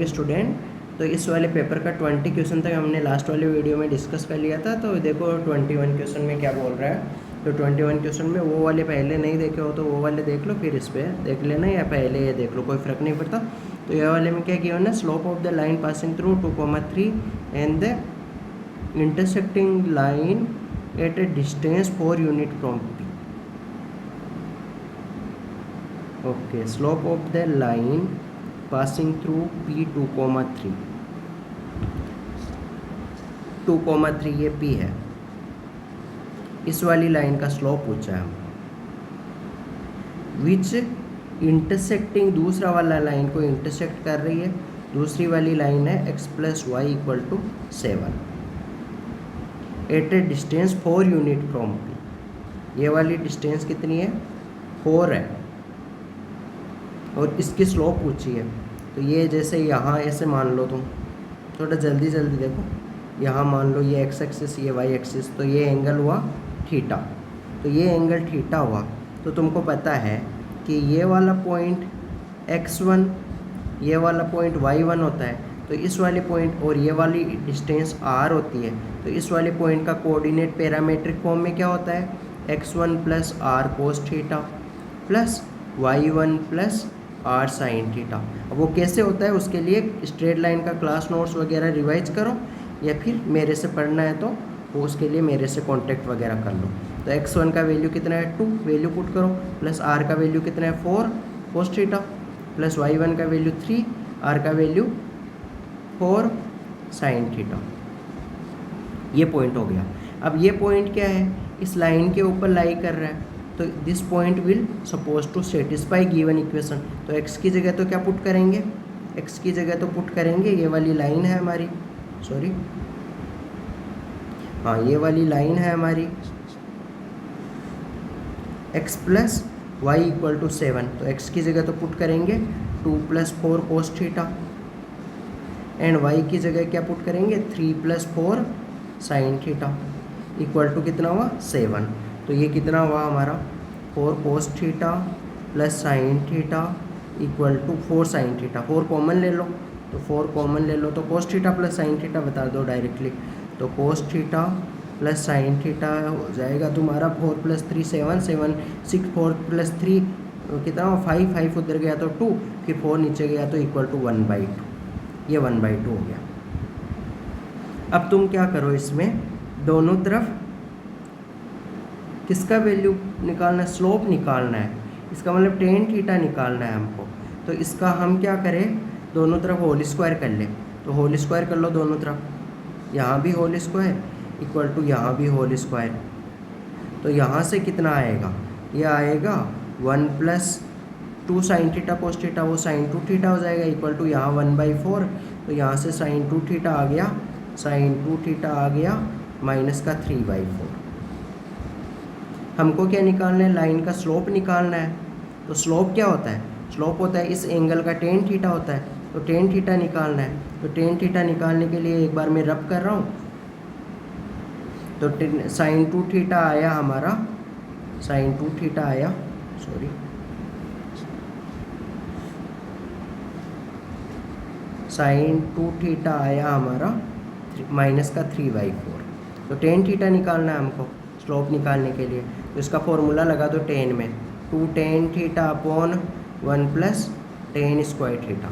Student, तो इस वाले पेपर का 20 क्वेश्चन तक हमने लास्ट वाले वीडियो में डिस्कस कर लिया था। तो देखो 21 क्वेश्चन में क्या बोल रहा है। तो 21 क्वेश्चन में वो वाले पहले नहीं देखे हो तो वो वाले देख लो, फिर इस पर देख लेना, या पहले ये देख लो, कोई फ़र्क नहीं पड़ता। तो ये वाले में क्या किया ना, slope of the line passing through 2,3 and the intersecting line at a distance 4 unit from P. Okay, slope of the line passing through P 2,3, 2,3 ये P है। इस वाली लाइन का स्लोप पूछा है हमको, विच इंटरसेक्टिंग, दूसरा वाला लाइन को इंटरसेक्ट कर रही है। दूसरी वाली लाइन है x + y = 7 at a distance 4 unit from P। ये वाली डिस्टेंस कितनी है, 4 है, और इसकी स्लोप पूछी है। तो ये जैसे यहाँ ऐसे मान लो तुम, थोड़ा जल्दी जल्दी देखो, यहाँ मान लो ये x एक्सिस, ये y एक्सिस, तो ये एंगल हुआ थीटा। तो ये एंगल थीटा हुआ, तो तुमको पता है कि ये वाला पॉइंट x1, ये वाला पॉइंट y1 होता है। तो इस वाले पॉइंट और ये वाली डिस्टेंस r होती है। तो इस वाले पॉइंट का कोऑर्डिनेट पैरामेट्रिक फॉर्म में क्या होता है, x1 + r cos theta plus y1 + r sin theta. अब वो कैसे होता है, उसके लिए स्ट्रेट लाइन का क्लास नोट्स वगैरह रिवाइज करो, या फिर मेरे से पढ़ना है तो वो उसके लिए मेरे से कांटेक्ट वगैरह कर लो। तो x1 का वैल्यू कितना है, 2, वैल्यू पुट करो, प्लस r का वैल्यू कितना है, 4 cos थीटा, प्लस y1 का वैल्यू 3, r का वैल्यू 4 sin थीटा। ये पॉइंट हो गया। अब ये पॉइंट क्या है, इस लाइन के ऊपर लाई कर रहा है। तो this point will suppose to satisfy given equation. तो x की जगह तो क्या पुट करेंगे, x की जगह तो पुट करेंगे, ये वाली लाइन है हमारी, सॉरी हाँ ये वाली लाइन है हमारी, x + y = 7। तो x की जगह तो पुट करेंगे 2 + 4 cos थीटा, एंड y की जगह क्या पुट करेंगे, 3 + 4 sin थीटा इक्वल टू कितना हुआ, 7। तो ये कितना हुआ हमारा, 4 cos theta plus sin theta equal to 4 sin theta. 4 common ले लो, तो 4 कॉमन ले लो, तो cos theta plus sin theta बता दो डायरेक्टली। तो cos theta plus sin theta हो जाएगा तुम्हारा 4 + 3 7 7 6 4 + 3 कितना हो, 5 5 उधर गया तो 2, फिर 4 नीचे गया तो इक्वल टू 1/2। ये 1/2 हो गया। अब तुम क्या करो, इसमें दोनों तरफ किसका वैल्यू निकालना है, स्लोप निकालना है। इसका मतलब tan थीटा निकालना है हमको। तो इसका हम क्या करें, दोनों तरफ होल स्क्वायर कर ले। तो होल स्क्वायर कर लो दोनों तरफ, यहाँ भी होल स्क्वायर इक्वल टू यहाँ भी होल स्क्वायर। तो यहाँ से कितना आएगा, ये आएगा 1 + 2 sin थीटा cos थीटा, वो sin 2 थीटा हो जाएगा इक्वल टू यहाँ 1/4। तो यहाँ से sin 2 थीटा आ गया, sin 2 थीटा आ गया -3/4। हमको क्या निकालना है, लाइन का स्लोप निकालना है। तो स्लोप क्या होता है, स्लोप होता है इस एंगल का tan थीटा होता है। तो tan थीटा निकालना है। तो tan थीटा निकालने के लिए एक बार मैं रब कर रहा हूँ। तो sin 2 थीटा आया हमारा, sin 2 थीटा आया, सॉरी sin 2 थीटा आया हमारा -3/4। तो tan थीटा निकालना है हमको स्लोप निकालने के लिए। तो इसका फॉर्मूला लगा दो tan में, 2 tan theta upon 1 + tan square theta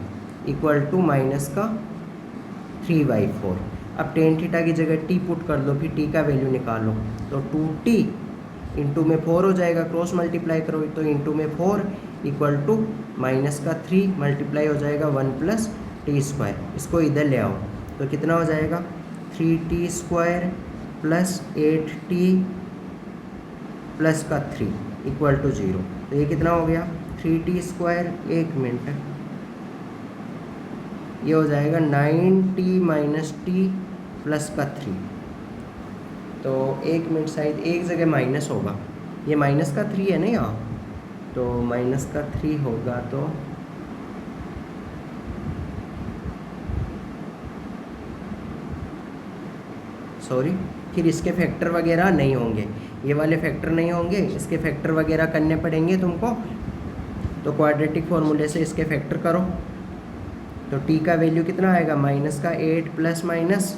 equal to -3/4। अब tan थीटा की जगह t पुट कर दो, फिर t का वैल्यू निकालो। तो 2t इंटू में 4 हो जाएगा, क्रॉस मल्टीप्लाई करो तो इंटू में 4 इक्वल टू -3 मल्टीप्लाई हो जाएगा 1 + t²। इसको इधर ले आओ तो कितना हो जाएगा, 3t² + 8t + 3 इक्वल टू 0। तो ये कितना हो गया, 3t², 1 मिनट, ये हो जाएगा 9t - t + 3। तो 1 मिनट, शायद एक जगह माइनस होगा, ये -3 है ना यहाँ, तो -3 होगा। तो सॉरी, फिर इसके फैक्टर वगैरह नहीं होंगे, ये वाले फैक्टर नहीं होंगे, इसके फैक्टर वगैरह करने पड़ेंगे तुमको। तो क्वाड्रेटिक फॉर्मूले से इसके फैक्टर करो। तो टी का वैल्यू कितना आएगा, माइनस का 8 प्लस माइनस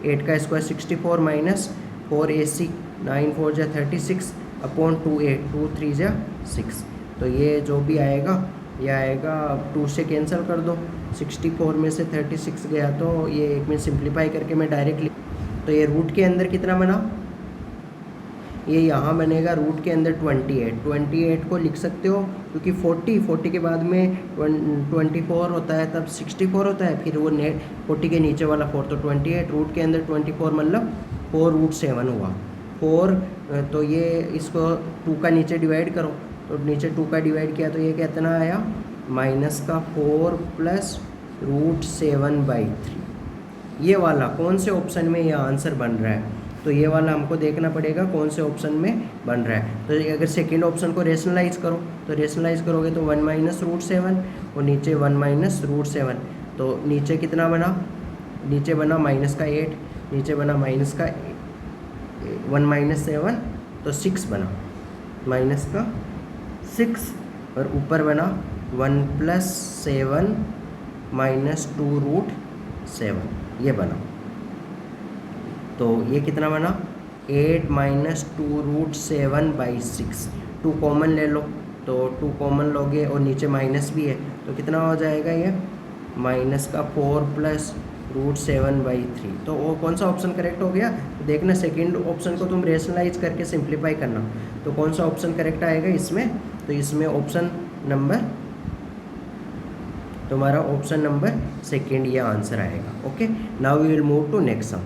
8 का स्क्वायर 64 माइनस 4ac 9 4 जा 36 अपॉन 2a 2 3 जा 6। तो ये जो भी आएगा ये आएगा, 2 से कैंसिल कर दो, 64 में से 36 गया तो ये एक में सिंप्लीफाई करके मैं डायरेक्टली, तो ये रूट के अंदर कितना बना, ये यहाँ बनेगा रूट के अंदर 28 को लिख सकते हो क्योंकि 40 के बाद में 24 होता है, तब 64 होता है, फिर वो नेट 40 के नीचे वाला 4, तो 28 रूट के अंदर 24 मतलब 4√7 हुआ 4। तो ये इसको 2 का नीचे डिवाइड करो, तो नीचे 2 का डिवाइड किया तो ये कितना आया, माइनस का 4 प्लस √7/3। ये वाला कौन से ऑप्शन में ये आंसर बन रहा है, तो ये वाला हमको देखना पड़ेगा कौन से ऑप्शन में बन रहा है। तो अगर सेकेंड ऑप्शन को रेशनलाइज करो, तो रेशनलाइज करोगे तो 1 माइनस √7 और नीचे 1 माइनस √7, तो नीचे कितना बना, नीचे बना माइनस का 8, नीचे बना माइनस का 1 माइनस 7 तो 6 बना, माइनस का 6 और ऊपर बना 1 प्लस 7 माइनस 2√7, ये बना। तो ये कितना बना, 8 माइनस 2√7/6। 2 कॉमन ले लो, तो 2 कॉमन लोगे और नीचे माइनस भी है तो कितना हो जाएगा ये, माइनस का 4 प्लस √7/3। तो वो कौन सा ऑप्शन करेक्ट हो गया, तो देखना सेकंड ऑप्शन को तुम रेशनलाइज करके सिंप्लीफाई करना, तो कौन सा ऑप्शन करेक्ट आएगा इसमें, तो इसमें ऑप्शन नंबर, तुम्हारा ऑप्शन नंबर सेकंड ये आंसर आएगा। Okay, now we will move to next sum.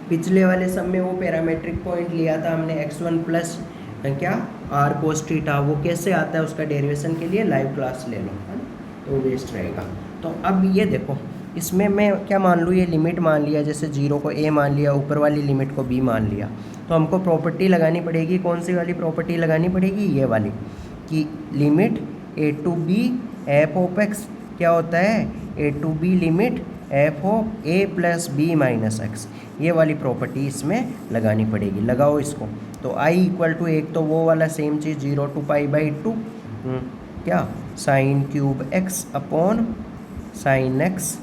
पिछले वाले सम में वो पैरामेट्रिक पॉइंट लिया था हमने x1 प्लस क्या r cos थीटा, वो कैसे आता है उसका डेरिवेशन के लिए लाइव क्लास ले लो, है ना, तो वेस्ट रहेगा। तो अब ये देखो, इसमें मैं क्या मान लूँ, ये लिमिट मान लिया, जैसे 0 को a मान लिया, ऊपर वाली लिमिट को b मान लिया, तो हमको प्रॉपर्टी लगानी पड़ेगी, कौन सी वाली प्रॉपर्टी लगानी पड़ेगी, ये वाली, कि limit a to b f of x क्या होता है, a to b limit f of a plus b minus x, ये वाली प्रॉपर्टी इसमें लगानी पड़ेगी। लगाओ इसको, तो i इक्वल टू एक तो वो वाला सेम चीज़ 0 to π/2 क्या sine cube x upon sine x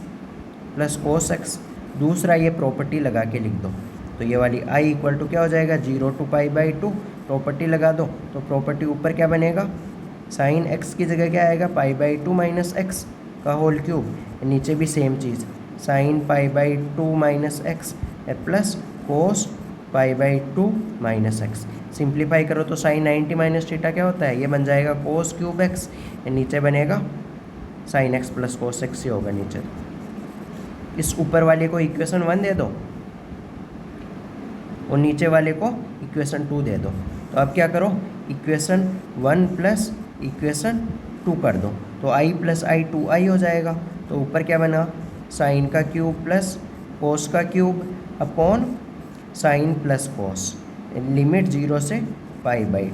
plus cos x, दूसरा ये प्रॉपर्टी लगा के लिख दो, तो ये वाली i इक्वल टू क्या हो जाएगा 0 to π/2, प्रॉपर्टी लगा दो, तो प्रॉपर्टी ऊपर क्या बनेगा, साइन x की जगह क्या आएगा π/2 माइनस x का होल क्यूब, नीचे भी सेम चीज़ sine π/2 minus x plus cos π/2 minus x। Simplify करो तो साइन 90 माइनस थीटा क्या होता है, ये बन जाएगा कोस क्यूब x, नीचे बनेगा sine x plus cos x ही होगा नीचे। इस ऊपर वाले को इक्वेशन 1 दे दो और नीचे वाले को इक्वेशन 2 दे दो। तो अब क्या करो, इक्वेशन 1 प्लस इक्वेशन 2 कर दो, तो i प्लस i 2i हो जाएगा। तो ऊपर क्या बना, साइन का क्यूब प्लस कोस का cube upon sine plus cos, limit 0 से π/2।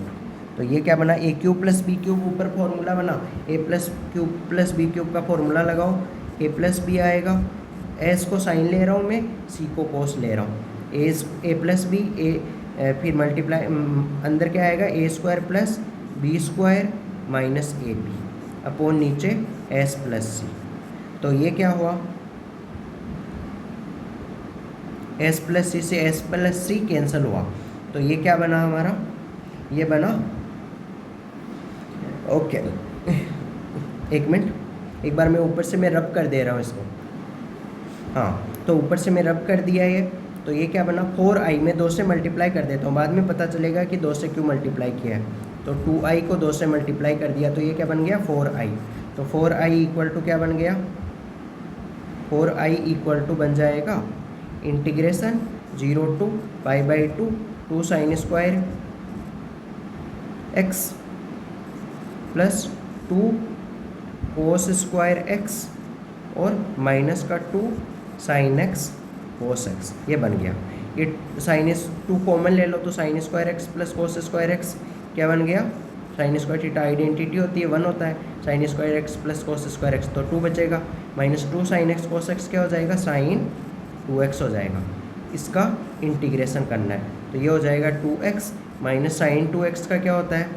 तो ये क्या बना, A cube plus B cube, ऊपर फॉर्मूला बना A plus cube plus B cube का फॉर्मूला लगाओ, ए प्लस बी आएगा, एस को साइन ले रहा हूँ मैं, सी को कोस ले रहा हूँ, ए प्लस बी ए, फिर मल्टीप्लाई अंदर क्या आएगा A square plus B square minus A B upon नीचे एस प्लस सी। तो ये क्या हुआ, एस प्लस सी से एस प्लस सी कैंसिल हुआ, तो ये क्या बना हमारा, ये बना, ओके एक मिनट, एक बार मैं ऊपर से मैं रब कर दे रहा हूँ इसको, हाँ, तो ऊपर से मैं रब कर दिया ये, तो ये क्या बना 4i में 2 से मल्टीप्लाई कर देता हूँ, बाद में पता चलेगा कि 2 से क्यों मल्टीप्लाई किया है, तो 2i को 2 से मल्टीप्लाई कर दिया, तो ये क्या बन गया 4i। तो 4i इक्वल टू क्या बन गया, 4i इक्वल टू बन जाएगा integration 0 to π/2 2 sine square x plus 2 cos square x और माइनस का 2 साइन x कोस x, ये बन गया। ये साइन 2 कॉमन ले लो, तो sine square x plus cos square x क्या बन गया, साइन स्क्वायर थीटा आइडेंटिटी होती है 1 होता है, sine square x plus cos square x, तो 2 बचेगा, माइनस 2 साइन x कोस x क्या हो जाएगा, साइन 2x हो जाएगा। इसका इंटीग्रेशन करना है, तो ये हो जाएगा 2x माइनस साइन 2x का क्या होता है,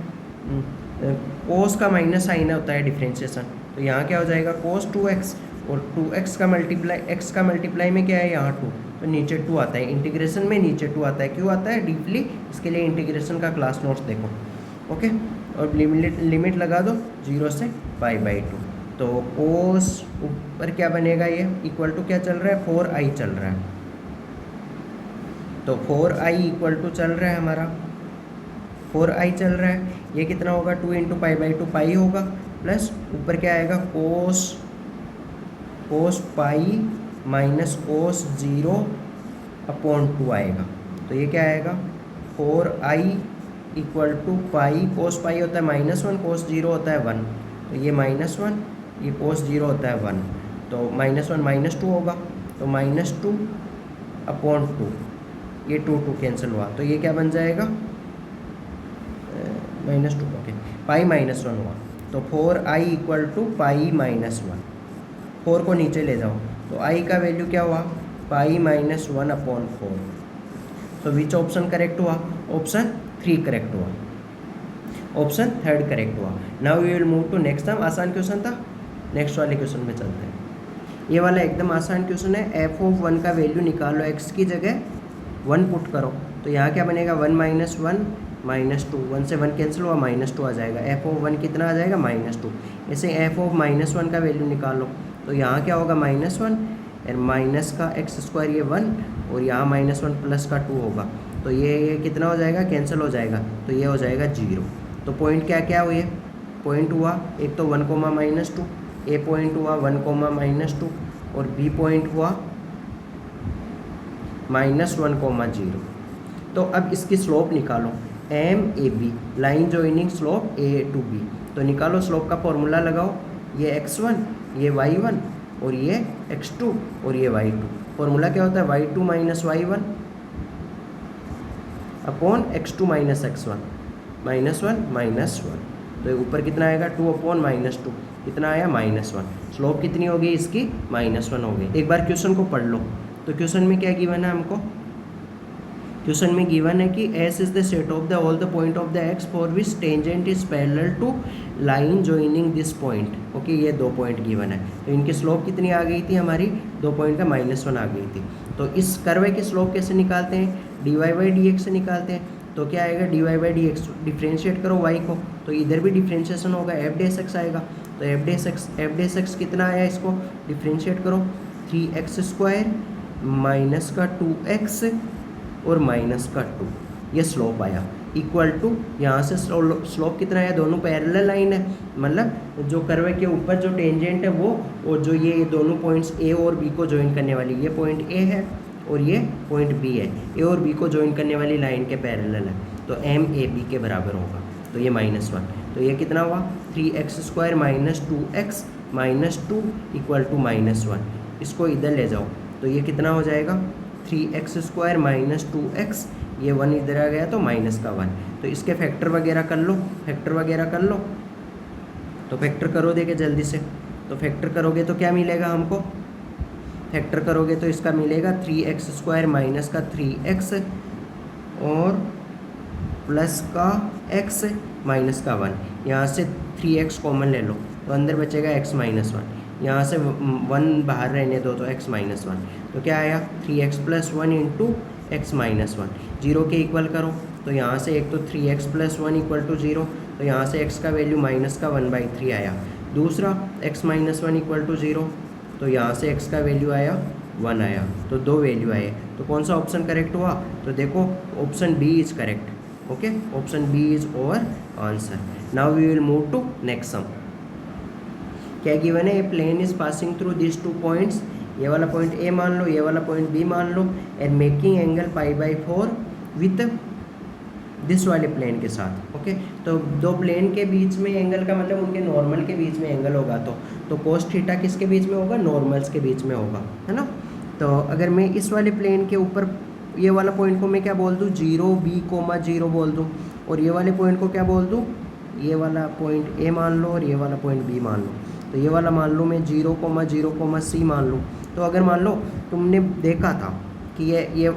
कोस का माइनस साइन होता है डिफ्रेंशिएशन, तो यहाँ क्या हो जाएगा कोस 2x और 2x का मल्टीप्लाई, x का मल्टीप्लाई में क्या है यहाँ 2, तो नीचे 2 आता है, इंटीग्रेशन में नीचे 2 आता है। क्यों आता है डीपली, इसके लिए इंटीग्रेशन का क्लास नोट्स देखो। ओके, और लिमिट लगा दो 0 से π/2। तो कोस ऊपर क्या बनेगा, ये इक्वल टू क्या चल रहा है 4i चल रहा है, तो 4i इक्वल टू चल रहा है हमारा 4i चल रहा है। ये कितना होगा 2 × π/2 पाई होगा, प्लस ऊपर क्या आएगा कोस पाई माइनस कोस 0/2 आएगा। तो ये क्या आएगा 4i इक्वल टू पाई, कोस पाई होता है -1, कोस 0 होता है 1, तो ये -1, ये कोस 0 होता है 1, तो -1 -2 होगा, तो -2/2, ये 2 कैंसिल हुआ, तो ये क्या बन जाएगा -2, ओके, पाई -1 हुआ, तो 4i इक्वल टू पाई -1। 4 को नीचे ले जाओ, तो i का वैल्यू क्या हुआ पाई -1/4। तो विच ऑप्शन करेक्ट हुआ, ऑप्शन 3 करेक्ट हुआ, ऑप्शन 3 करेक्ट हुआ। Now we will move to next. Time आसान क्वेश्चन था, नेक्स्ट वाले क्वेश्चन में चलते हैं। ये वाला एकदम आसान क्वेश्चन है, f(1) का वैल्यू निकालो, x की जगह 1 पुट करो, तो यहाँ क्या बनेगा 1 - 1 -2, 1 से 1 कैंसिल हुआ -2 आ जाएगा, f(1) कितना आ जाएगा -2। ऐसे f(-1) का वैल्यू निकालो, तो यहाँ क्या होगा -1 और माइनस का x² ये 1 और यहाँ -1 प्लस का 2 होगा, तो ये कितना हो जाएगा कैंसिल हो जाएगा, तो ये हो जाएगा 0। तो पॉइंट क्या क्या हुए, पॉइंट हुआ एक तो 1, -2, ए पॉइंट हुआ 1, -2 और बी पॉइंट हुआ -1, 0। तो अब इसकी स्लोप निकालो, MAB line joining slope A to B, तो निकालो स्लोप का फॉर्मूला लगाओ, ये x1, ये y1 और ये x2 और ये y2। फॉर्मूला क्या होता है y2 - y1 upon x2 - x1, -1 तो ऊपर कितना आएगा 2/-2, कितना आया -1। स्लोप कितनी होगी इसकी -1 होगी। एक बार क्वेश्चन को पढ़ लो, तो क्वेश्चन में क्या गिवन है हमको, क्वेश्चन में गिवन है कि S is the set of the all the point of the x for which tangent is parallel to line joining this point. Okay, ये 2 पॉइंट गिवन है, तो इनकी स्लोप कितनी आ गई थी हमारी 2 पॉइंट का -1 आ गई थी। तो इस कर्व की स्लोप कैसे निकालते हैं, dy/dx से निकालते हैं। तो क्या आएगा dy/dx, डिफ्रेंशिएट करो y को, तो इधर भी डिफ्रेंशिएशन होगा, f' आएगा, तो f' कितना आया, इसको डिफ्रेंशिएट करो 3x² माइनस का 2x और माइनस का 2, ये स्लोप आया इक्वल टू, यहाँ से स्लोप कितना आया, दोनों पैरेलल लाइन है, मतलब जो कर्व के ऊपर जो टेंजेंट है वो, और जो ये दोनों पॉइंट्स A और B को ज्वाइन करने वाली, ये पॉइंट A है और ये पॉइंट B है, A और B को ज्वाइन करने वाली लाइन के पैरेलल है, तो MAB के बराबर होगा, तो ये -1, तो ये कितना हुआ 3x² minus 2x minus 2 equal to -1। इसको इधर ले जाओ, तो ये कितना हो जाएगा 3x² माइनस 2x, ये 1 इधर आ गया तो माइनस का 1। तो इसके फैक्टर वगैरह कर लो, तो फैक्टर करो देखे जल्दी से। तो फैक्टर करोगे तो क्या मिलेगा हमको, फैक्टर करोगे तो इसका मिलेगा 3x² माइनस का 3x और प्लस का x माइनस का 1। यहाँ से 3x कॉमन ले लो, तो अंदर बचेगा x माइनस 1, यहाँ से 1 बाहर रहने दो, तो x माइनस 1, तो क्या आया 3x plus 1 into x minus 1, 0 के इक्वल करो, तो यहाँ से एक तो 3x प्लस 1 इक्वल टू 0, तो यहाँ से x का वैल्यू माइनस का 1/3 आया। दूसरा x माइनस 1 इक्वल टू 0, तो यहाँ से x का वैल्यू आया 1 आया, तो 2 वैल्यू आए। तो कौन सा ऑप्शन करेक्ट हुआ, तो देखो option B is correct. Okay, option B is over answer. Now we will move to next sum. क्या गिवन है, a plane is passing through this 2 points, ये वाला पॉइंट ए मान लो, ये वाला पॉइंट बी मान लो, and making angle π/4 with this वाले प्लेन के साथ। ओके, तो 2 प्लेन के बीच में एंगल का मतलब उनके नॉर्मल के बीच में एंगल होगा, तो cos थीटा किसके बीच में होगा, नॉर्मल्स के बीच में होगा, है ना। तो अगर मैं इस वाले प्लेन के ऊपर ये वाला पॉइंट को मैं क्या बोल दूँ 0b,0 बोल दूँ, और ये वाले पॉइंट को क्या बोल दूँ, ये वाला पॉइंट ए मान लो और ये वाला पॉइंट बी मान लो। तो ये वाला मान लो मैं 0,0,c मान लूँ। तो अगर मान लो तुमने देखा था कि ये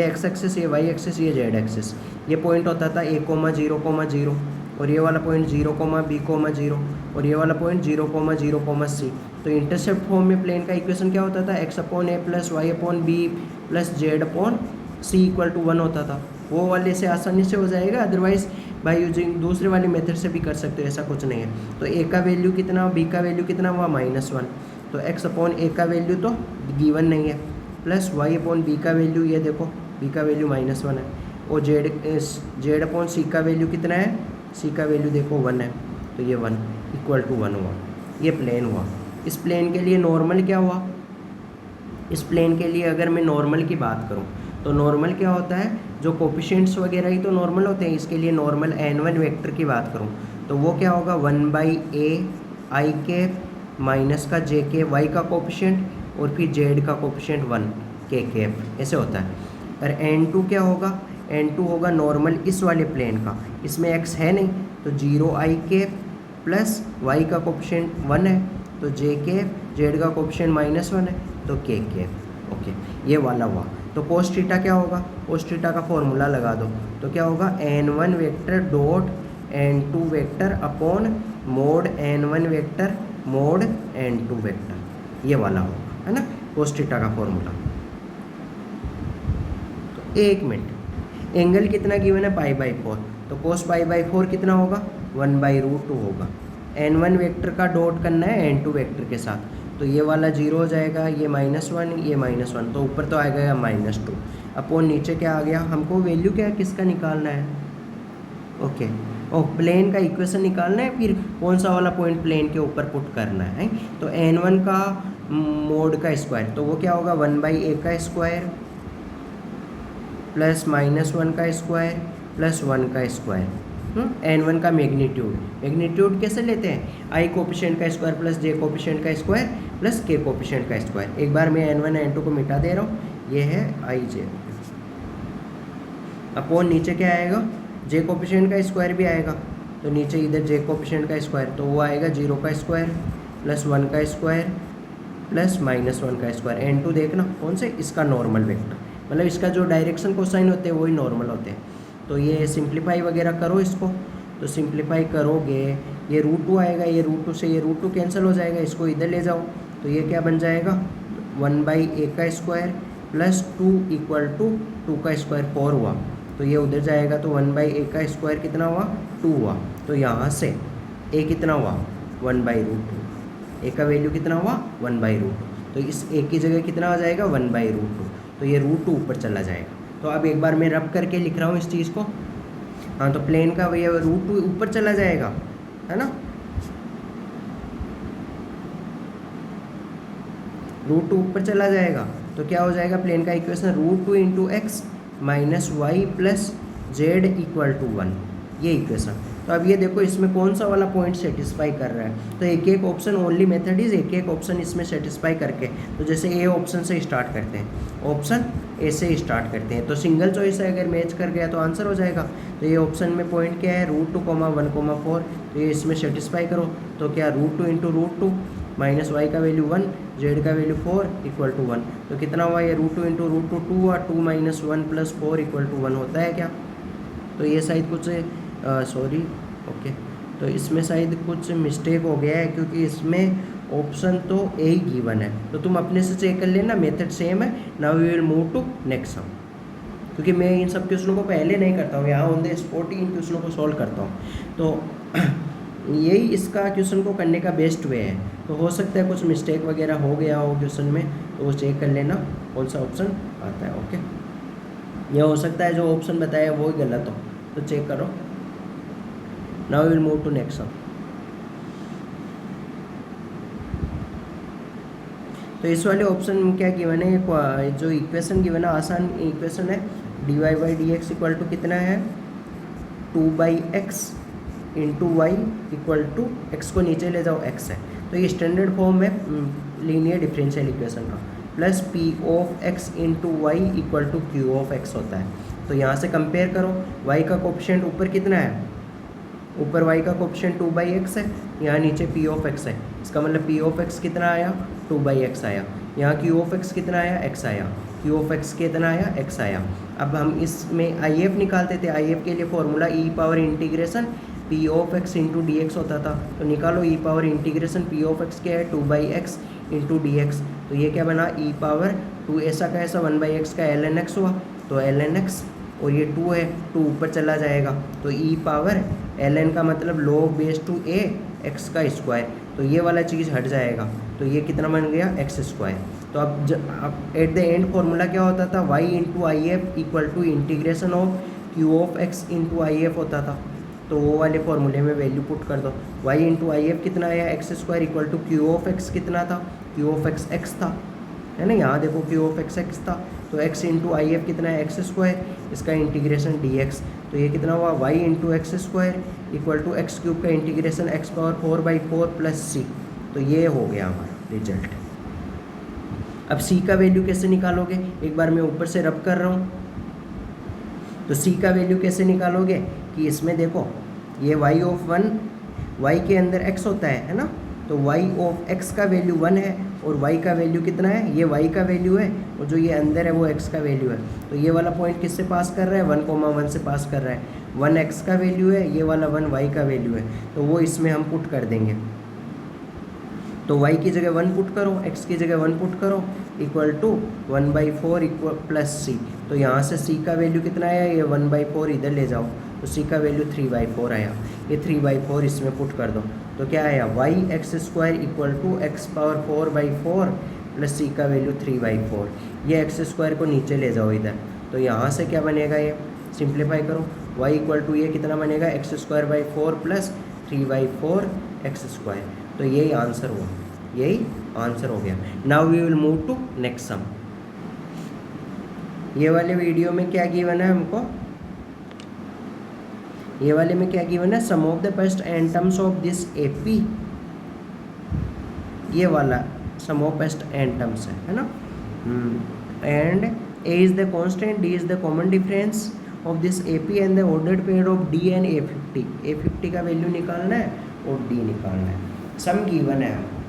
x एक्सिस, ये y एक्सिस, ये z एक्सिस, ये पॉइंट होता था a,0,0 और ये वाला पॉइंट 0,b,0 और ये वाला पॉइंट 0,0,c। तो इंटरसेप्ट फॉर्म में प्लेन का इक्वेशन क्या होता था, x/a plus y/b plus z/c equal to 1 होता था। वो वाले से आसानी से हो जाएगा, अदरवाइज बाय यूजिंग दूसरे वाले मेथड से भी कर सकते हो, ऐसा कुछ नहीं है। तो a का वैल्यू कितना, b का वैल्यू कितना हुआ -1, तो x/a का वैल्यू तो गिवन नहीं है, प्लस y/b का वैल्यू ये देखो, b का वैल्यू -1 है, और z/c का वैल्यू कितना है, c का वैल्यू देखो 1 है, तो ये 1 इक्वल टू 1 हुआ। ये प्लेन हुआ। इस प्लेन के लिए नॉर्मल क्या हुआ, इस प्लेन के लिए अगर मैं नॉर्मल की बात करूं तो नॉर्मल क्या होता है, जो कोफिशिएंट्स वगैरह ही तो नॉर्मल होते हैं। इसके लिए नॉर्मल n1 वेक्टर की बात करूं तो वो क्या होगा, 1/a i कैप माइनस का j के y का कोफिशिएंट और फिर z का कोफिशिएंट 1 k कैप, ऐसे होता है। और n2 क्या होगा, n2 होगा नॉर्मल इस वाले प्लेन का, इसमें x है नहीं तो 0i कैप प्लस y का कोफिशिएंट 1 है तो j कैप, z का कोफिशिएंट -1 है तो k कैप। ओके, ये वाला हुआ। तो cos थीटा क्या होगा, cos थीटा का फॉर्मूला लगा दो तो क्या होगा, n1 vector dot n2 vector upon mode n1 vector mode n2 vector, ये वाला होगा, है ना, cos थीटा का फॉर्मूला। तो 1 मिनट, एंगल कितना गिवन है, π/4, तो cos π/4 कितना होगा, 1/√2 होगा। n1 वेक्टर का डॉट करना है n2 वेक्टर के साथ, तो ये वाला 0 हो जाएगा, ये -1, ये -1, तो ऊपर तो आएगा -2 अपॉन नीचे क्या आ गया, हमको वैल्यू क्या है, किसका निकालना है, ओके, और प्लेन का इक्वेशन निकालना है, फिर कौन सा वाला पॉइंट प्लेन के ऊपर पुट करना है। तो n1 का मोड का स्क्वायर, तो वो क्या होगा, 1/a का स्क्वायर प्लस -1 का स्क्वायर प्लस 1 का स्क्वायर, n1 का मैग्नीट्यूड, मैग्नीट्यूड कैसे लेते हैं, i कोफिशिएंट का स्क्वायर प्लस j कोफिशिएंट का स्क्वायर प्लस k कोफिशिएंट का स्क्वायर। एक बार मैं n1 n2 को मिटा दे रहा हूँ, ये है ij अपॉन नीचे क्या आएगा, j कोफिशिएंट का स्क्वायर भी आएगा, तो नीचे इधर j कोफिशिएंट का स्क्वायर, तो वो आएगा 0 का स्क्वायर प्लस 1 का स्क्वायर प्लस -1 का स्क्वायर। n2 देखना कौन से, इसका नॉर्मल वेक्टर, मतलब इसका जो डायरेक्शन कोसाइन होते हैं वही नॉर्मल होते हैं। तो ये सिंप्लीफाई वगैरह करो इसको, तो सिंप्लीफाई करोगे ये √2 आएगा, ये √2 से ये √2 कैंसिल हो जाएगा, इसको इधर ले जाओ तो ये क्या बन जाएगा, 1/a का स्क्वायर प्लस 2 इक्वल टू 2 का स्क्वायर 4 हुआ, तो ये उधर जाएगा तो 1/a का स्क्वायर कितना हुआ, 2 हुआ, तो यहाँ से a कितना हुआ, 1/√2, a का वैल्यू कितना हुआ, 1/√2, तो इस a की जगह कितना आ जाएगा, 1/√2, तो ये √2 ऊपर चला जाएगा। तो अब एक बार मैं रब करके लिख रहा हूँ इस चीज़ को, हाँ, तो प्लेन का ये √2 ऊपर चला जाएगा, है ना, √2 ऊपर चला जाएगा, तो क्या हो जाएगा, प्लेन का equation √2 into x minus y plus z equal to 1, ये इक्वेशन। तो अब ये देखो इसमें कौन सा वाला पॉइंट सेटिस्फाई कर रहा है, तो एक एक ऑप्शन, ओनली मेथड इज एक एक ऑप्शन इसमें सेटिस्फाई करके, तो जैसे ए ऑप्शन से स्टार्ट करते हैं, ऑप्शन ए से स्टार्ट करते हैं, तो सिंगल चॉइस है, अगर मैच कर गया तो आंसर हो जाएगा। तो ये ऑप्शन में पॉइंट क्या है, √2, 1,4, तो ये इसमें सेटिस्फाई करो, तो क्या √2 इंटू √2 माइनस वाई का वैल्यू 1, जेड का वैल्यू 4 इक्वल टू 1, तो कितना हुआ, ये √2 इंटू √2 2 हुआ, 2 माइनस 1 प्लस 4 इक्वल टू 1 होता है क्या, तो ये शायद कुछ सॉरी, ओके, तो इसमें शायद कुछ मिस्टेक हो गया है, क्योंकि इसमें ऑप्शन तो ए ही गिवन है, तो तुम अपने से चेक कर लेना, मेथड सेम है। Now we will move to next sum, क्योंकि मैं इन सब क्वेश्चनों को पहले नहीं करता हूँ, यहाँ ऑन द स्पॉट ही इन क्वेश्चनों को सॉल्व करता हूँ, तो यही इसका क्वेश्चन को करने का बेस्ट वे है। तो हो सकता है कुछ मिस्टेक वगैरह हो गया हो क्वेश्चन में, तो वो चेक कर लेना कौन सा ऑप्शन आता है, ओके, यह हो सकता है जो ऑप्शन बताया वो ही गलत हो, तो चेक करो। Now will move to next sum. तो इस वाले ऑप्शन में क्या गिवन है, जो इक्वेशन गिवन है आसान इक्वेशन है, dy/dx इक्वल टू कितना है, 2/x into y equal to x को नीचे ले जाओ, x है, तो ये स्टैंडर्ड फॉर्म है लीनियर डिफरेंशियल इक्वेशन का, plus p of x into y equal to q of x होता है। तो यहाँ से कंपेयर करो, y का कोफिशिएंट ऊपर कितना है, ऊपर y का कोफिशिएंट 2/x है, यहाँ नीचे p ऑफ x है, इसका मतलब p ऑफ x कितना आया, 2/x आया, यहाँ q ऑफ x कितना आया, x आया, q ऑफ x कितना आया, x आया। अब हम इसमें IF निकालते थे, IF के लिए formula e power integration P of x into d x होता था, तो निकालो e power integration P of x क्या है 2/x इंटू डी एक्स, तो ये क्या बना ई पावर 2 ऐसा का ऐसा 1/x का ln x हुआ, तो ln x और ये 2 है 2 ऊपर चला जाएगा, तो ई पावर ln का मतलब log base to a x का स्क्वायर, तो ये वाला चीज़ हट जाएगा, तो ये कितना बन गया x स्क्वायर। तो अब एट द एंड फॉर्मूला क्या होता था y into I F equal to integration of Q of x into I F होता था, तो वो वाले फॉर्मूले में वैल्यू पुट कर दो, y इंटू आई एफ कितना आया x square equal to Q of x कितना था, क्यू ऑफ एक्स एक्स था, है ना, यहाँ देखो क्यू ऑफ एक्स एक्स था, तो x इंटू आई एफ कितना है एक्स स्क्वायर, इसका इंटीग्रेशन डी एक्स, तो ये कितना हुआ y into x square equal to x cube का integration x power 4/4 plus c, तो ये हो गया हमारा रिजल्ट। अब c का वैल्यू कैसे निकालोगे, एक बार मैं ऊपर से रब कर रहा हूँ, तो c का वैल्यू कैसे निकालोगे कि इसमें देखो ये y ऑफ 1 y के अंदर x होता है ना, तो y ऑफ x का वैल्यू 1 है और y का वैल्यू कितना है, ये y का वैल्यू है और जो ये अंदर है वो x का वैल्यू है, तो ये वाला पॉइंट किससे पास कर रहा है 1,1 से पास कर रहा है, 1 x का वैल्यू है, ये वाला 1 y का वैल्यू है, तो वो इसमें हम पुट कर देंगे, तो y की जगह 1 पुट करो, x की जगह 1 पुट करो equal to 1/4 equal plus c, तो यहाँ से c का वैल्यू कितना आया, ये 1/4 इधर ले जाओ, तो c का वैल्यू 3/4 आया, ये 3/4 इसमें पुट कर दो, तो क्या आया y x square equal to x power 4/4 plus c का वैल्यू 3/4, ये एक्स स्क्वायर को नीचे ले जाओ इधर, तो यहाँ से क्या बनेगा, ये सिंप्लीफाई करो y इक्वल टू ये कितना बनेगा x square by 4 plus 3/4 x square, तो यही आंसर हुआ, यही आंसर हो गया। Now we will move to next sum. ये वाले वीडियो में क्या गिवन है हमको, ये वाले में क्या गिवन है, sum of the best n terms of this AP, ये वाला सम ऑफ बेस्ट एंटम्स है ना, and A is the constant, D is the common difference of this AP and the ordered pair of D and ए50 का value निकालना है और D निकालना है। सम गिवन है हमको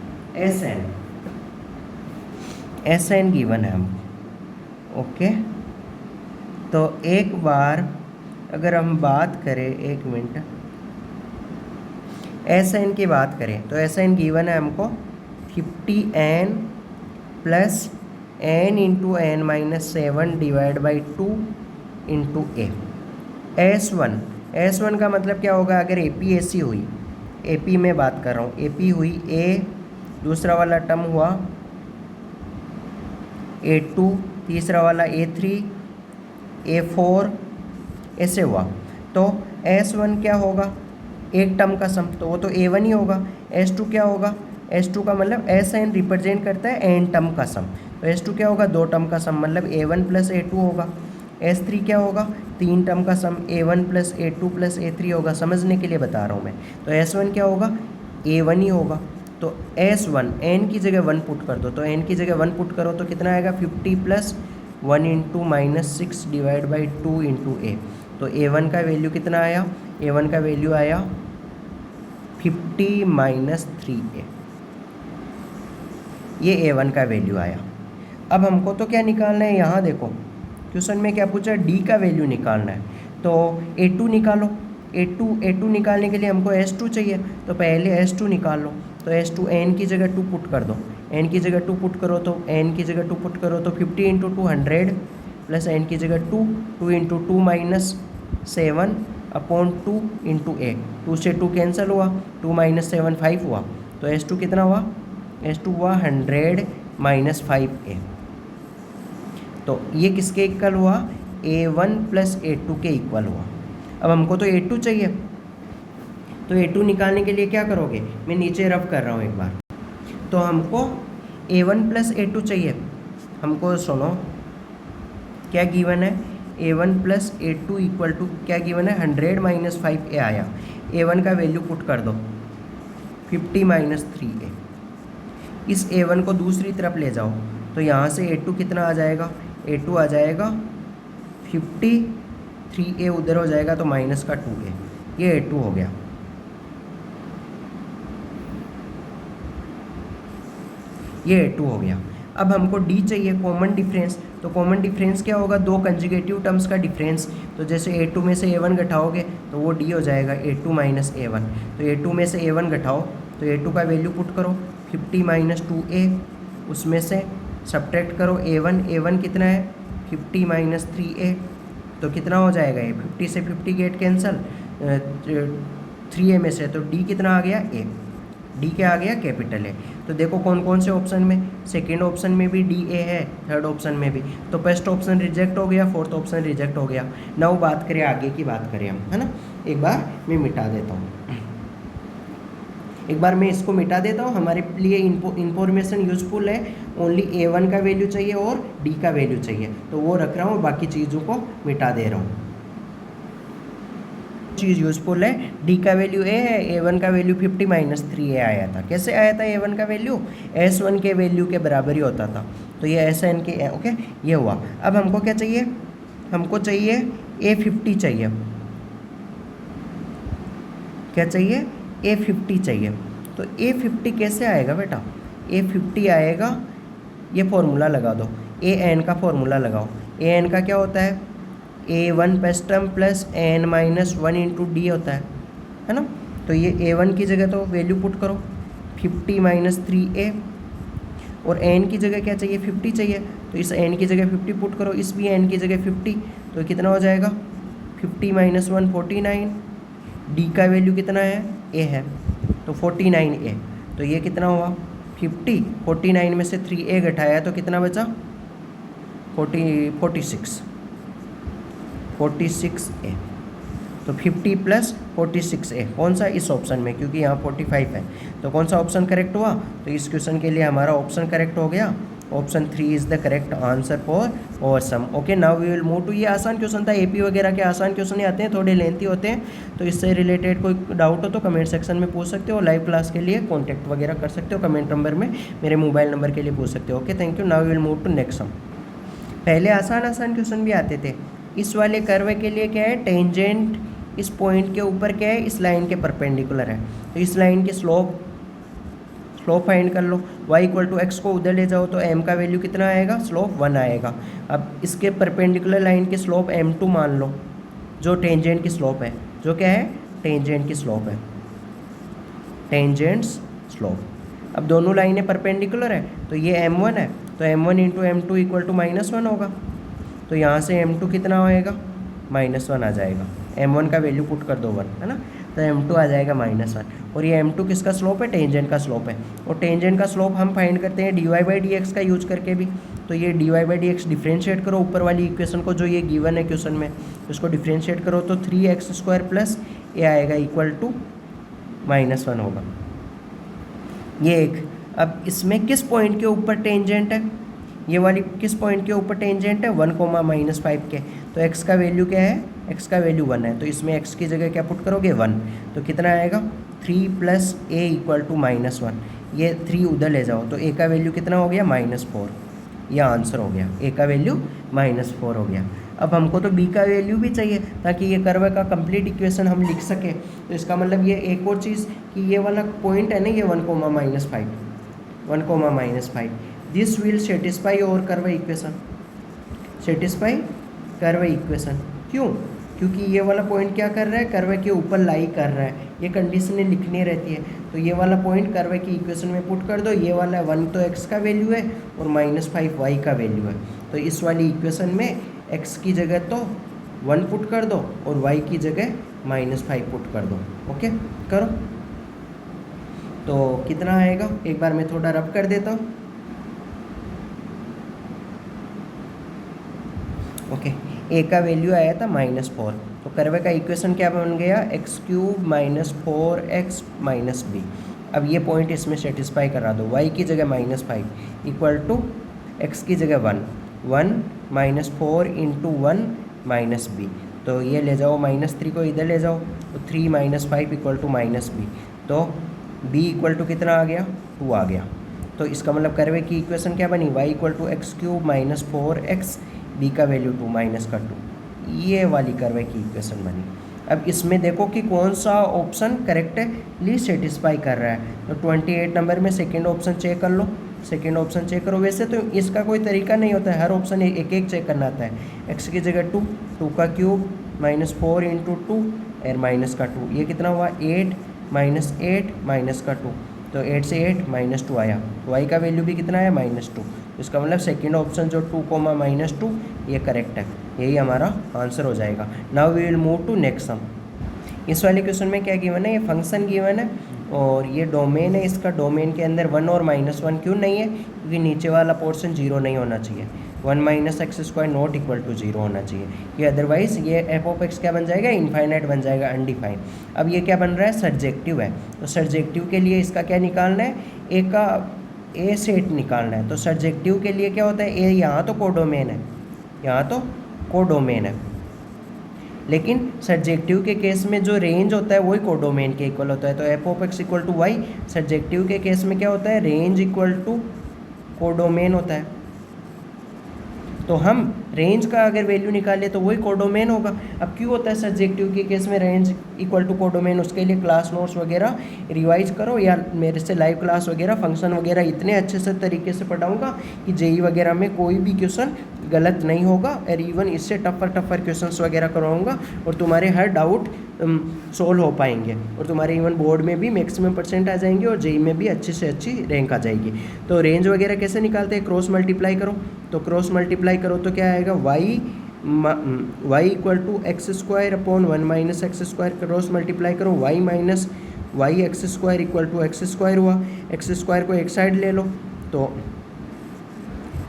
एस एन गिवन है हमको, ओके। तो एक बार अगर हम बात करें, एक मिनट, एस एन की बात करें तो एस एन गिवन है हमको 50n plus n into n minus 7 divide by 2 into A. S one का मतलब क्या होगा, अगर ए पी ऐसी हुई, ए पी में बात कर रहा हूँ, ए पी हुई ए, दूसरा वाला टर्म हुआ A2, तीसरा वाला A3, A4 ऐसे हुआ, तो S1 क्या होगा, एक टर्म का सम, तो वो तो A1 ही होगा। S2 क्या होगा, S2 का मतलब Sn रिप्रेजेंट करता है n टर्म का सम, तो S2 क्या होगा, 2 टर्म का सम, मतलब A1 प्लस A2 होगा। S3 क्या होगा, 3 टर्म का सम, A1 plus A2 plus A3 होगा, समझने के लिए बता रहा हूँ मैं। तो S1 क्या होगा, A1 ही होगा, तो S1 n की जगह 1 पुट कर दो, तो n की जगह 1 पुट करो तो कितना आएगा 50 plus 1 into minus 6 divide by 2 into A. तो A1 का वैल्यू कितना आया, A1 का वैल्यू आया 50 माइनस 3a, ये A1 का वैल्यू आया। अब हमको तो क्या निकालना है, यहाँ देखो क्वेश्चन में क्या पूछा, D का वैल्यू निकालना है, तो A2 निकालो। A2 निकालने के लिए हमको S2 चाहिए, तो पहले S2 निकाल लो, तो S2 n की जगह 2 पुट कर दो, n की जगह 2 पुट करो, तो n की जगह 2 पुट करो तो 50 इंटू 2 100 प्लस n की जगह 2 इंटू 2 माइनस 7 अपॉन 2 इंटू ए, 2 से 2 कैंसिल हुआ, 2 माइनस 7 5 हुआ, तो S2 कितना हुआ, S2 हुआ 100 माइनस 5a। तो ये किसके इक्वल हुआ, A1 प्लस A2 के इक्वल हुआ। अब हमको तो A2 चाहिए, तो A2 निकालने के लिए क्या करोगे, मैं नीचे रफ कर रहा हूँ एक बार, तो हमको A1 प्लस A2 चाहिए, हमको सुनो क्या गिवन है, A1 plus A2 equal to क्या गिवन है, 100 माइनस 5a आया। A1 का वैल्यू पुट कर दो 50 माइनस 3a, इस A1 को दूसरी तरफ ले जाओ, तो यहाँ से A2 कितना आ जाएगा, A2 आ जाएगा 50, 3a उधर हो जाएगा तो माइनस का 2a, ये A2 हो गया। ये A2 हो गया। अब हमको D चाहिए, कॉमन डिफरेंस, तो कॉमन डिफरेंस क्या होगा, 2 कंजुगेटिव टर्म्स का डिफरेंस, तो जैसे A2 में से A1 घटाओगे तो वो डी हो जाएगा A2 माइनस A1। तो A2 में से A1 घटाओ, तो A2 का वैल्यू पुट करो 50 माइनस 2A, उसमें से सब्ट्रैक्ट करो A1 कितना है 50 माइनस 3A, तो कितना हो जाएगा ये 50 से 50 गेट कैंसल, 3A में से तो D कितना आ गया A, डी क्या आ गया कैपिटल है। तो देखो कौन कौन से ऑप्शन में, सेकेंड ऑप्शन में भी डी ए है, थर्ड ऑप्शन में भी, तो फर्स्ट ऑप्शन रिजेक्ट हो गया, फोर्थ ऑप्शन रिजेक्ट हो गया। नाउ बात करें आगे की, बात करें हम, है ना। एक बार मैं मिटा देता हूँ, एक बार मैं इसको मिटा देता हूँ, हमारे लिए इंफॉर्मेशन यूजफुल है। ओनली A1 का वैल्यू चाहिए और D का वैल्यू चाहिए, तो वो रख रहा हूँ, बाकी चीज़ों को मिटा दे रहा हूँ। चीज़ यूजफुल है, D का वैल्यू A है, A1 का वैल्यू 50 माइनस 3A आया था। कैसे आया था A1 का वैल्यू, S1 के वैल्यू के बराबर ही होता था, तो ये SN के ओके ये हुआ। अब हमको क्या चाहिए, हमको चाहिए A50 चाहिए, क्या चाहिए A50 चाहिए। तो A50 कैसे आएगा बेटा, A50 आएगा, ये फॉर्मूला लगा दो, AN का फॉर्मूला लगाओ। AN का क्या होता है, A1 first term plus N minus 1 into D होता है ना। तो ये A1 की जगह तो वैल्यू पुट करो 50 माइनस 3A, और N की जगह क्या चाहिए 50 चाहिए, तो इस N की जगह 50 पुट करो, इस भी N की जगह 50, तो कितना हो जाएगा 50 माइनस 1 49। D का वैल्यू कितना है A है, तो 49A, तो ये कितना हुआ 50, 49 में से 3A घटाया तो कितना बचा 46A। तो 50 प्लस 46A कौन सा, इस ऑप्शन में, क्योंकि यहाँ 45 है, तो कौन सा ऑप्शन करेक्ट हुआ, तो इस क्वेश्चन के लिए हमारा ऑप्शन करेक्ट हो गया, option 3 is the correct answer for our sum. Okay now we will move to, ये आसान क्वेश्चन था, AP वगैरह के आसान क्वेश्चन ही आते हैं, थोड़े लेंथी होते हैं, तो इससे रिलेटेड कोई डाउट हो तो कमेंट सेक्शन में पूछ सकते हो, लाइव क्लास के लिए कॉन्टैक्ट वगैरह कर सकते हो, कमेंट नंबर में मेरे मोबाइल नंबर के लिए पूछ सकते हो। Okay thank you, now we will move to next sum. पहले आसान क्वेश्चन भी आते थे। इस वाले कर्व के लिए क्या है, टेंजेंट इस पॉइंट के ऊपर क्या है, इस लाइन के परपेंडिकुलर है, तो इस लाइन की स्लोप फाइंड कर लो। y इक्वल टू एक्स को उधर ले जाओ तो m का वैल्यू कितना आएगा, स्लोप 1 आएगा। अब इसके परपेंडिकुलर लाइन की स्लोप m2 मान लो, जो टेंजेंट की स्लोप है, जो क्या है टेंजेंट की स्लोप है, टेंजेंट्स स्लोप। अब दोनों लाइनें परपेंडिकुलर है, तो ये m1 है, तो m1 into m2 equal to -1 होगा, तो यहाँ से m2 कितना आएगा -1 आ जाएगा, m1 का वैल्यू पुट कर दो 1, है ना, तो m2 आ जाएगा -1। और ये m2 किसका स्लोप है, टेंजेंट का स्लोप है, और टेंजेंट का स्लोप हम फाइंड करते हैं dy/dx का यूज करके भी। तो ये dy/dx डिफ्रेंशिएट करो, ऊपर वाली इक्वेशन को जो ये गिवन है क्वेश्चन में, उसको डिफ्रेंशिएट करो तो 3x² प्लस ए आएगा इक्वल टू -1 होगा, ये एक। अब इसमें किस पॉइंट के ऊपर टेंजेंट है, ये वाली किस पॉइंट के ऊपर टेंजेंट है 1,-5 के, तो x का वैल्यू क्या है, x का वैल्यू 1 है, तो इसमें x की जगह क्या पुट करोगे 1, तो कितना आएगा 3 प्लस a इक्वल टू -1, ये 3 उधर ले जाओ तो a का वैल्यू कितना हो गया -4, यह आंसर हो गया, a का वैल्यू -4 हो गया। अब हमको तो b का वैल्यू भी चाहिए ताकि ये कर्व का कंप्लीट इक्वेशन हम लिख सकें, तो इसका मतलब ये एक और चीज़ कि ये वाला पॉइंट है ना, ये 1,-5 दिस विल सेटिस्फाई और curve equation, satisfy curve equation. क्यों, क्योंकि ये वाला पॉइंट क्या कर रहा है, कर्व के ऊपर लाई कर रहा है, ये कंडीशनें लिखनी रहती है, तो ये वाला पॉइंट कर्व की इक्वेशन में पुट कर दो, ये वाला 1 तो x का वैल्यू है और -5 y का वैल्यू है, तो इस वाली इक्वेशन में x की जगह तो 1 पुट कर दो और y की जगह -5 पुट कर दो। ओके करो, तो कितना आएगा, एक बार मैं थोड़ा रब कर देता हूँ। ओके a का वैल्यू आया था -4, तो कर्व का इक्वेशन क्या बन गया, x³ - 4x - b। अब ये पॉइंट इसमें सेटिस्फाई करा दो, y की जगह -5 इक्वल टू x की जगह 1 -4 इंटू 1 -b, तो ये ले जाओ -3 को इधर ले जाओ, तो 3 - 5 इक्वल टू -b, तो b इक्वल टू कितना आ गया 2 आ गया। तो इसका मतलब कर्व की इक्वेशन क्या बनी, y equal to x³ - 4x, b का वैल्यू 2 -2, ये वाली कर्व की इक्वेशन बनी। अब इसमें देखो कि कौन सा ऑप्शन करेक्टली सेटिस्फाई कर रहा है, तो 28 नंबर में सेकंड ऑप्शन चेक कर लो, सेकंड ऑप्शन चेक करो। वैसे तो इसका कोई तरीका नहीं होता है, हर ऑप्शन एक एक चेक करना आता है। x की जगह 2 का क्यूब -4 इंटू 2 और माइनस का 2, ये कितना हुआ 8 माइनस 8 माइनस का 2, तो 8 से 8 माइनस 2 आया, y का वैल्यू भी कितना आया -2। इसका मतलब सेकेंड ऑप्शन जो 2 -2 ये करेक्ट है, यही हमारा आंसर हो जाएगा। Now we will move to next sum. इस वाले क्वेश्चन में क्या गिवन है, ये फंक्शन गिवन है और ये डोमेन है, इसका डोमेन के अंदर 1 और -1 क्यों नहीं है, क्योंकि नीचे वाला पोर्शन 0 नहीं होना चाहिए, 1 minus x square not equal to 0 होना चाहिए, ये अदरवाइज ये एफ ऑफ एक्स क्या बन जाएगा, इनफाइनाइट बन जाएगा, अनडिफाइंड। अब ये क्या बन रहा है, सर्जेक्टिव है, तो सर्जेक्टिव के लिए इसका क्या निकालना है, ए का ए सेट निकालना है। तो सर्जेक्टिव के लिए क्या होता है, ए यहाँ तो कोडोमेन है, यहाँ तो कोडोमेन है, लेकिन सर्जेक्टिव के केस में जो रेंज होता है वही कोडोमेन के इक्वल होता है। तो f of x equal to y, surjective के केस में क्या होता है, रेंज इक्वल टू कोडोमेन होता है। तो हम रेंज का अगर वैल्यू निकालें तो वही कोडोमेन होगा। अब क्यों होता है सर्जेक्टिव के केस में रेंज इक्वल टू कोडोमेन, उसके लिए क्लास नोट्स वगैरह रिवाइज करो या मेरे से लाइव क्लास वगैरह फंक्शन वगैरह इतने अच्छे से तरीके से पढ़ाऊंगा कि जेई वगैरह में कोई भी क्वेश्चन गलत नहीं होगा, और इवन इससे टफर क्वेश्चंस वगैरह करवाऊंगा और तुम्हारे हर डाउट सोल्व हो पाएंगे, और तुम्हारे इवन बोर्ड में भी मैक्सिमम परसेंट आ जाएंगे और जेई में भी अच्छी से अच्छी रैंक आ जाएगी। तो रेंज वगैरह कैसे निकालते हैं, क्रॉस मल्टीप्लाई करो, तो क्रॉस मल्टीप्लाई करो तो क्या आएगा, y equal to x square upon 1 minus x square, cross multiply करो, y minus y x square equal to x square हुआ, एक्स स्क्वायर को एक साइड ले लो तो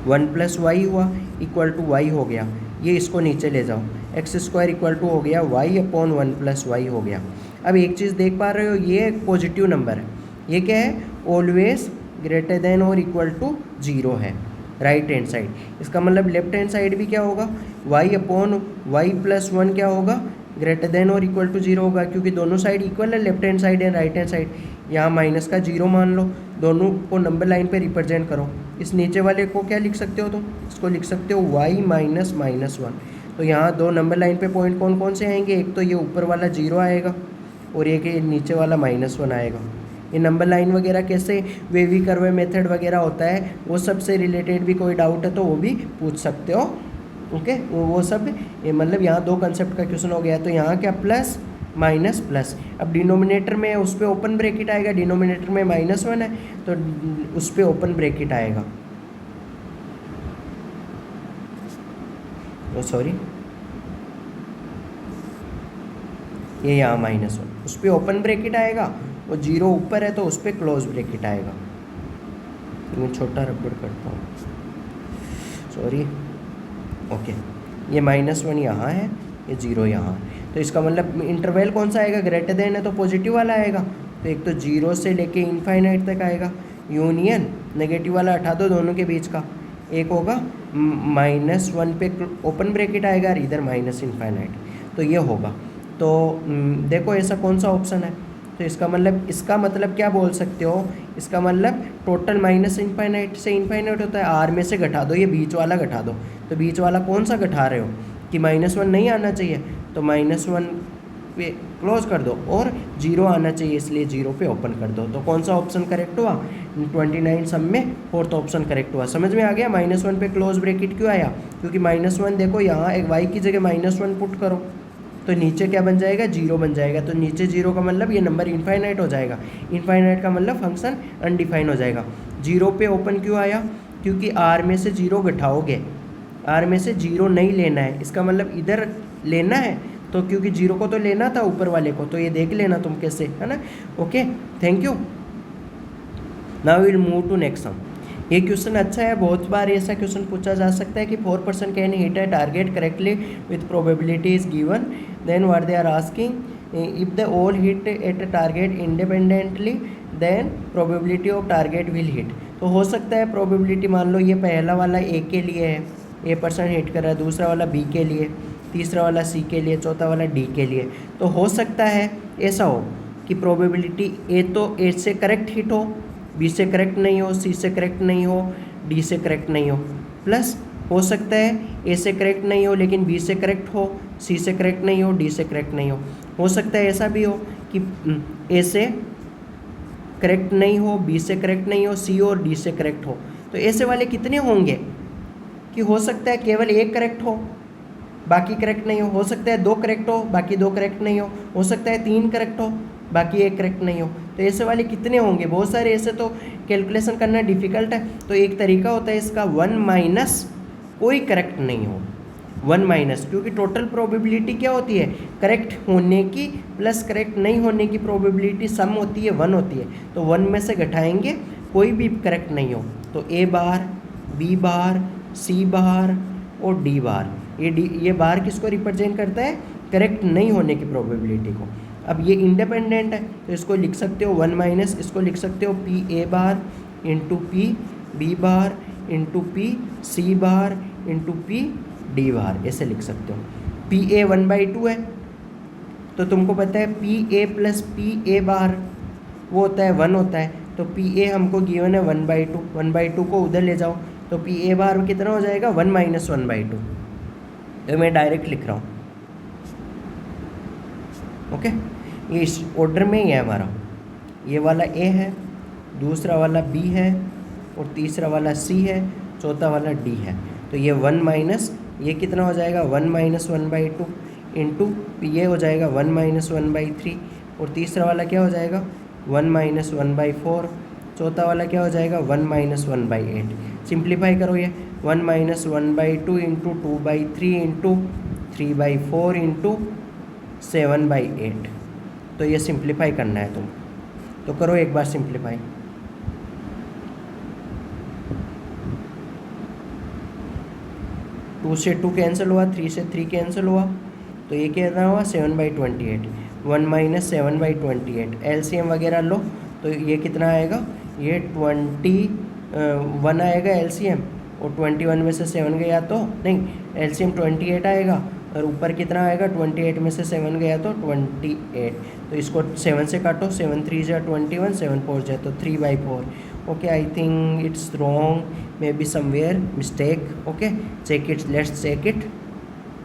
1 प्लस वाई हुआ इक्वल टू वाई हो गया, ये इसको नीचे ले जाओ, एक्स स्क्वायर इक्वल टू हो गया y अपॉन 1 प्लस वाई हो गया। अब एक चीज़ देख पा रहे हो, ये एक पॉजिटिव नंबर है, ये क्या है, ऑलवेज ग्रेटर देन और इक्वल टू 0 है राइट हैंड साइड। इसका मतलब लेफ्ट हैंड साइड भी क्या होगा, y अपॉन वाई प्लस 1 क्या होगा, ग्रेटर देन और इक्वल टू 0 होगा, क्योंकि दोनों साइड इक्वल है, left hand side and right hand side. यहाँ माइनस का 0 मान लो, दोनों को नंबर लाइन पे रिप्रेजेंट करो। इस नीचे वाले को क्या लिख सकते हो तुम, इसको लिख सकते हो y माइनस -1। तो यहाँ दो नंबर लाइन पे पॉइंट कौन कौन से आएंगे, एक तो ये ऊपर वाला 0 आएगा और एक ये नीचे वाला -1 आएगा। ये नंबर लाइन वगैरह कैसे वेवी कर्व मेथड वगैरह होता है, वो सब से रिलेटेड भी कोई डाउट है तो वो भी पूछ सकते हो। ओके, वो सब मतलब यहाँ दो कंसेप्ट का क्वेश्चन हो गया। तो यहाँ क्या प्लस माइनस प्लस, अब डिनोमिनेटर में उस पर ओपन ब्रैकेट आएगा, डिनोमिनेटर में -1 है तो उस पर ओपन ब्रैकेट आएगा, सॉरी ये यहाँ -1 उस पर ओपन ब्रैकेट आएगा, और 0 ऊपर है तो उस पर क्लोज ब्रैकेट आएगा। मैं छोटा रबड़ करता हूँ, सॉरी। ओके, ये -1 यहाँ है, ये 0 यहाँ है, तो इसका मतलब इंटरवल कौन सा आएगा, ग्रेटर देन है तो पॉजिटिव वाला आएगा। तो एक तो 0 से लेके इनफाइनाइट तक आएगा, यूनियन नेगेटिव वाला हटा दो दोनों के बीच का, एक होगा -1 पे ओपन ब्रैकेट आएगा और इधर माइनस इनफाइनाइट, तो ये होगा। तो देखो ऐसा कौन सा ऑप्शन है, तो इसका मतलब क्या बोल सकते हो, इसका मतलब टोटल माइनस इनफाइनाइट से इनफाइनाइट होता है, आर में से घटा दो, ये बीच वाला घटा दो। तो बीच वाला कौन सा घटा रहे हो कि -1 नहीं आना चाहिए, तो -1 पे क्लोज कर दो और 0 आना चाहिए, इसलिए 0 पे ओपन कर दो। तो कौन सा ऑप्शन करेक्ट हुआ, 29 सब में फोर्थ ऑप्शन करेक्ट हुआ। समझ में आ गया -1 पे क्लोज ब्रैकेट क्यों आया, क्योंकि -1 देखो यहाँ एक y की जगह -1 पुट करो तो नीचे क्या बन जाएगा, 0 बन जाएगा। तो नीचे 0 का मतलब ये नंबर इनफाइनाइट हो जाएगा, इनफाइनाइट का मतलब फंक्शन अनडिफाइन हो जाएगा। 0 पे ओपन क्यों आया, क्योंकि r में से 0 घटाओगे, r में से 0 नहीं लेना है, इसका मतलब इधर लेना है, तो क्योंकि 0 को तो लेना था ऊपर वाले को, तो ये देख लेना तुम कैसे, है ना। Okay, thank you. Now will move to next sum. ये क्वेश्चन अच्छा है, बहुत बार ऐसा क्वेश्चन पूछा जा सकता है कि 4% can hit a target correctly with probability is given, then what they are asking if they all hit at a target independently then probability of target will hit. तो हो सकता है प्रोबेबिलिटी, मान लो ये पहला वाला ए के लिए है, A% हिट कर रहा है, दूसरा वाला बी के लिए, तीसरा वाला सी के लिए, चौथा वाला डी के लिए। तो हो सकता है ऐसा हो कि प्रोबेबिलिटी ए तो ए से करेक्ट हिट हो, बी से करेक्ट नहीं हो, सी से करेक्ट नहीं हो, डी से करेक्ट नहीं हो, प्लस हो सकता है ए से करेक्ट नहीं हो लेकिन बी से करेक्ट हो, सी से करेक्ट नहीं हो, डी से करेक्ट नहीं हो सकता है ऐसा भी हो कि ए से करेक्ट नहीं हो, बी से करेक्ट नहीं हो, सी और डी से करेक्ट हो। तो ऐसे वाले कितने होंगे कि हो सकता है केवल एक करेक्ट हो, बाकी करेक्ट नहीं हो सकता है 2 करेक्ट हो बाकी 2 करेक्ट नहीं हो सकता है 3 करेक्ट हो बाकी 1 करेक्ट नहीं हो। तो ऐसे वाले कितने होंगे, बहुत सारे, ऐसे तो कैलकुलेशन करना डिफिकल्ट है। तो एक तरीका होता है इसका 1 माइनस कोई करेक्ट नहीं हो, 1 माइनस, क्योंकि टोटल प्रोबेबिलिटी क्या होती है, करेक्ट होने की प्लस करेक्ट नहीं होने की प्रोबेबिलिटी सम होती है 1 होती है। तो 1 में से घटाएंगे कोई भी करेक्ट नहीं हो, तो A bar, B bar, C बार और D बार। ये बार किसको रिप्रेजेंट करता है, करेक्ट नहीं होने की प्रोबेबिलिटी को। अब ये इंडिपेंडेंट है तो इसको लिख सकते हो 1 माइनस, इसको लिख सकते हो P A bar into P B bar into P C bar into P D बार, ऐसे लिख सकते हो। P A 1/2 है तो तुमको पता है P A plus P A बार वो होता है 1 होता है, तो P A हमको गिवन है 1/2, 1/2 को उधर ले जाओ तो P A बार कितना हो जाएगा 1 माइनस 1/2। तो मैं डायरेक्ट लिख रहा हूँ, ओके। ये इस ऑर्डर में ही है हमारा, ये वाला A है, दूसरा वाला B है और तीसरा वाला C है, चौथा वाला D है। तो ये 1 माइनस, ये कितना हो जाएगा 1 माइनस 1/2 इंटू ये हो जाएगा 1 माइनस 1/3 और तीसरा वाला क्या हो जाएगा 1 माइनस 1/4, चौथा वाला क्या हो जाएगा 1 माइनस 1/8। सिंप्लीफाई करो, ये 1 माइनस 1/2 इंटू 2/3 इंटू 3/4 इंटू 7/8। तो ये सिंप्लीफाई करना है तुम, तो करो एक बार सिंप्लीफाई। टू से 2 कैंसिल हुआ, 3 से 3 कैंसिल हुआ, तो ये कितना हुआ 7/28। 1 माइनस 7/28 एलसीएम वगैरह लो तो ये कितना आएगा, ये 21 आएगा एलसीएम, और 21 में से 7 गया तो नहीं, एलसीएम 28 आएगा और ऊपर कितना आएगा 28 में से 7 गया तो 28। तो इसको 7 से काटो, 7 3 जा 21, 7 4 जा तो 3/4। Okay, I think it's wrong, maybe somewhere mistake. Okay, check it, let's check it.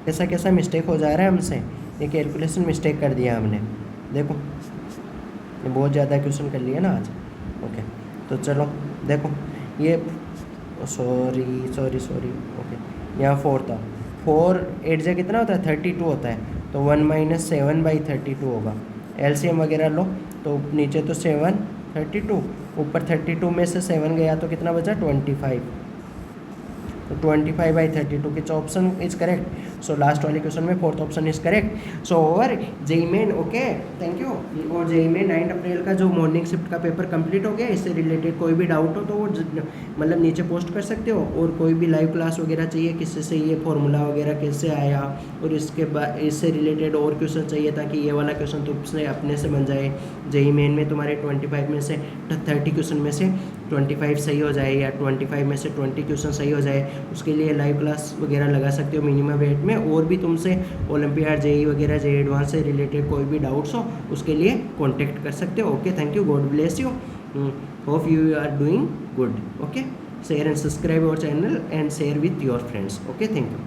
कैसा मिस्टेक हो जा रहा है हमसे, ये कैलकुलेशन मिस्टेक कर दिया हमने, देखो ये बहुत ज़्यादा क्वेश्चन कर लिया ना आज। ओके, तो चलो देखो ये सॉरी ओके, यहाँ 4 था, 4 8 जा कितना होता है 32 होता है, तो 1 माइनस 7/32 होगा। एलसीएम वगैरह लो तो नीचे तो 7 32, ऊपर 32 में से 7 गया तो कितना बचा 25, तो 25/32 किच option is correct. So last वाले क्वेश्चन में 4th option is correct. So over JEE main, okay thank you. और जेईई मेन 9 अप्रैल का जो मॉर्निंग शिफ्ट का पेपर कंप्लीट हो गया, इससे रिलेटेड कोई भी डाउट हो तो वो मतलब नीचे पोस्ट कर सकते हो, और कोई भी लाइव क्लास वगैरह चाहिए किससे से ये फॉर्मूला वगैरह कैसे आया, और इसके बाद इससे रिलेटेड और क्वेश्चन चाहिए ताकि ये वाला क्वेश्चन तुमसे अपने से बन जाए। जेईई मेन में तुम्हारे 25 में से 30 क्वेश्चन में से 25 सही हो जाए, या 25 में से 20 क्वेश्चन सही हो जाए, उसके लिए लाइव क्लास वगैरह लगा सकते हो मिनिमम रेट में। और भी तुमसे ओलंपियाड जेईई वगैरह जेईई एडवांस से रिलेटेड कोई भी डाउट्स हो उसके लिए कांटेक्ट कर सकते हो। Okay, thank you, God bless you, hope you are doing good. Okay, share and subscribe our channel and share with your friends. Okay, thank you.